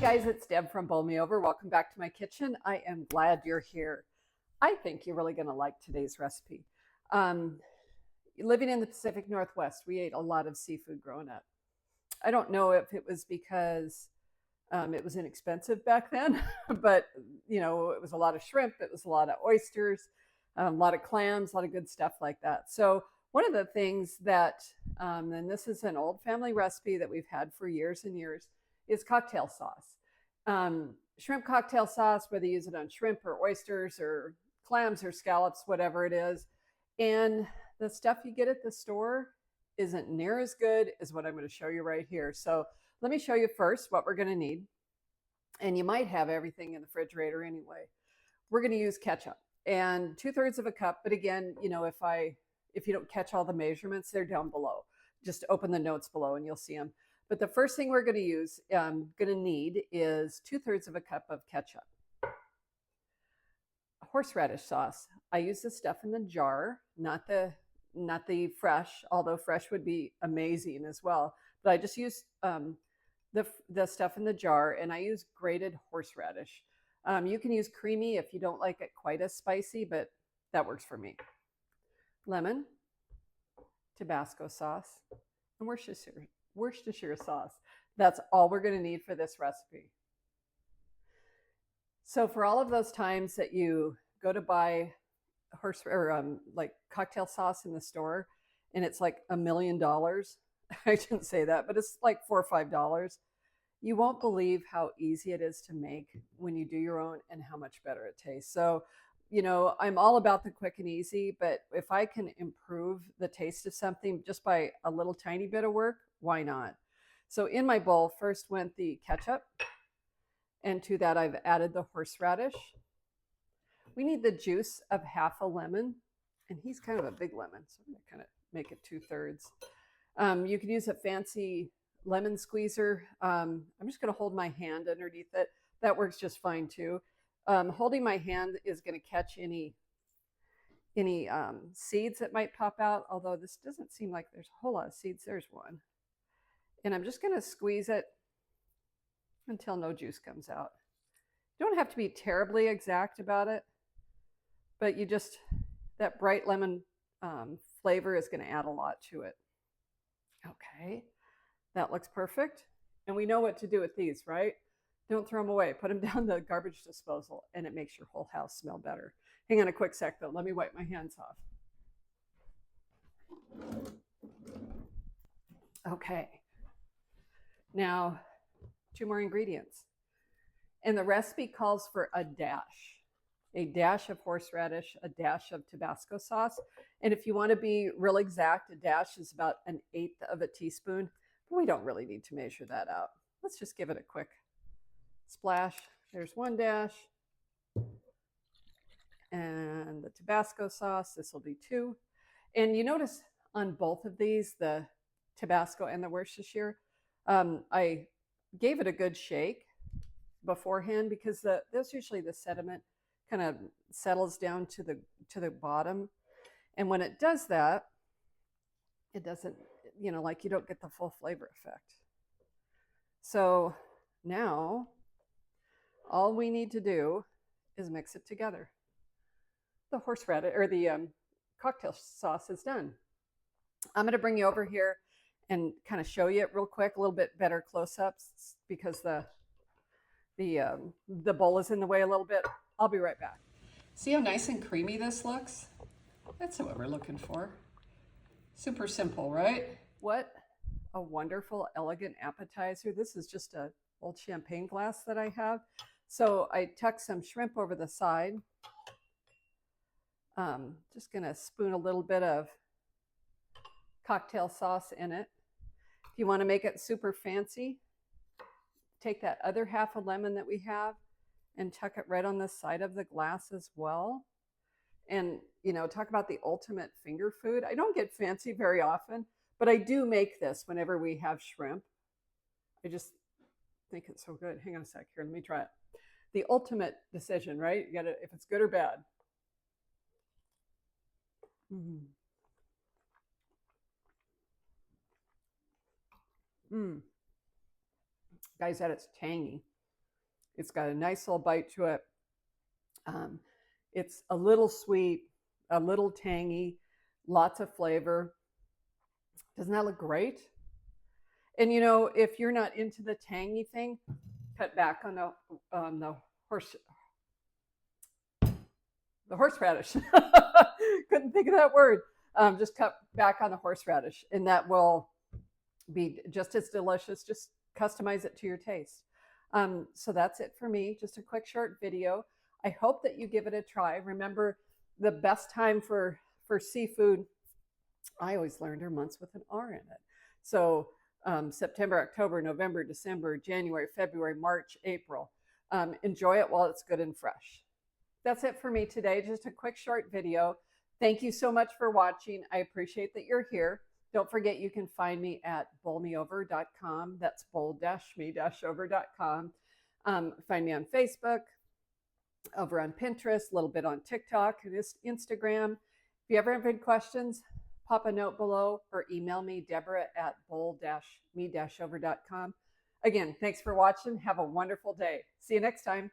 guys, it's Deb from Bowl Me Over. Welcome back to my kitchen. I am glad you're here. I think you're really going to like today's recipe. Living in the Pacific Northwest, we ate a lot of seafood growing up. I don't know if it was because it was inexpensive back then, but you know, it was a lot of shrimp, it was a lot of oysters, a lot of clams, a lot of good stuff like that. So one of the things that, and this is an old family recipe that we've had for years and years, is cocktail sauce. Shrimp cocktail sauce, whether you use it on shrimp or oysters or clams or scallops, whatever it is. And the stuff you get at the store isn't near as good as what I'm going to show you right here. So let me show you first what we're going to need. And you might have everything in the refrigerator anyway. We're going to use ketchup and 2/3 of a cup. But again, you know, if you don't catch all the measurements, they're down below. Just open the notes below and you'll see them. But the first thing we're going to need is 2/3 of a cup of ketchup. Horseradish sauce. I use the stuff in the jar, not the fresh, although fresh would be amazing as well. But I just use the stuff in the jar, and I use grated horseradish. You can use creamy if you don't like it quite as spicy, but that works for me. Lemon, Tabasco sauce, and Worcestershire sauce. That's all we're going to need for this recipe. So for all of those times that you go to buy like cocktail sauce in the store and it's like $1 million, I shouldn't say that, but it's like $4 or $5, you won't believe how easy it is to make when you do your own and how much better it tastes. So, you know, I'm all about the quick and easy, but if I can improve the taste of something just by a little tiny bit of work, why not? So in my bowl first went the ketchup, and to that I've added the horseradish. We need the juice of half a lemon, and he's kind of a big lemon, so I'm going to kind of make it 2/3. You can use a fancy lemon squeezer. I'm just going to hold my hand underneath it. That works just fine too. Holding my hand is going to catch any seeds that might pop out, although this doesn't seem like there's a whole lot of seeds. There's one. And I'm just going to squeeze it until no juice comes out. You don't have to be terribly exact about it, but you just, that bright lemon flavor is going to add a lot to it. Okay, that looks perfect. And we know what to do with these, right? Don't throw them away. Put them down the garbage disposal, and it makes your whole house smell better. Hang on a quick sec, though. Let me wipe my hands off. Okay. Now, 2 more ingredients. And the recipe calls for a dash of horseradish, a dash of Tabasco sauce. And if you want to be real exact, a dash is about 1/8 of a teaspoon. But we don't really need to measure that out. Let's just give it a quick splash. There's 1 dash. And the Tabasco sauce, this will be 2. And you notice on both of these, the Tabasco and the Worcestershire, I gave it a good shake beforehand because there's usually the sediment kind of settles down to the bottom. And when it does that, it doesn't, you know, like you don't get the full flavor effect. So now all we need to do is mix it together. The horseradish or the cocktail sauce is done. I'm going to bring you over here and kind of show you it real quick, a little bit better close-ups because the bowl is in the way a little bit. I'll be right back. See how nice and creamy this looks? That's what we're looking for. Super simple, right? What a wonderful, elegant appetizer. This is just an old champagne glass that I have. So I tuck some shrimp over the side. Just gonna spoon a little bit of cocktail sauce in it. If you want to make it super fancy, take that other half a lemon that we have and tuck it right on the side of the glass as well. And, you know, talk about the ultimate finger food. I don't get fancy very often, but I do make this whenever we have shrimp. I just think it's so good. Hang on a sec here. Let me try it. The ultimate decision, right? You gotta, if it's good or bad. Guys, that it's tangy. It's got a nice little bite to it. It's a little sweet, a little tangy, lots of flavor. Doesn't that look great? And you know, if you're not into the tangy thing, cut back on the horseradish. Couldn't think of that word. Just cut back on the horseradish, and that will be just as delicious. Just customize it to your taste. So that's it for me. Just a quick short video. I hope that you give it a try. Remember, the best time for seafood, I always learned, are months with an R in it. So September, October, November, December, January, February, March, April. Enjoy it while it's good and fresh. That's it for me today. Just a quick short video. Thank you so much for watching. I appreciate that you're here. Don't forget, you can find me at bowlmeover.com. That's bowl-me-over.com. Find me on Facebook, over on Pinterest, a little bit on TikTok, and Instagram. If you ever have any questions, pop a note below or email me, Debra at bowl-me-over.com. Again, thanks for watching. Have a wonderful day. See you next time.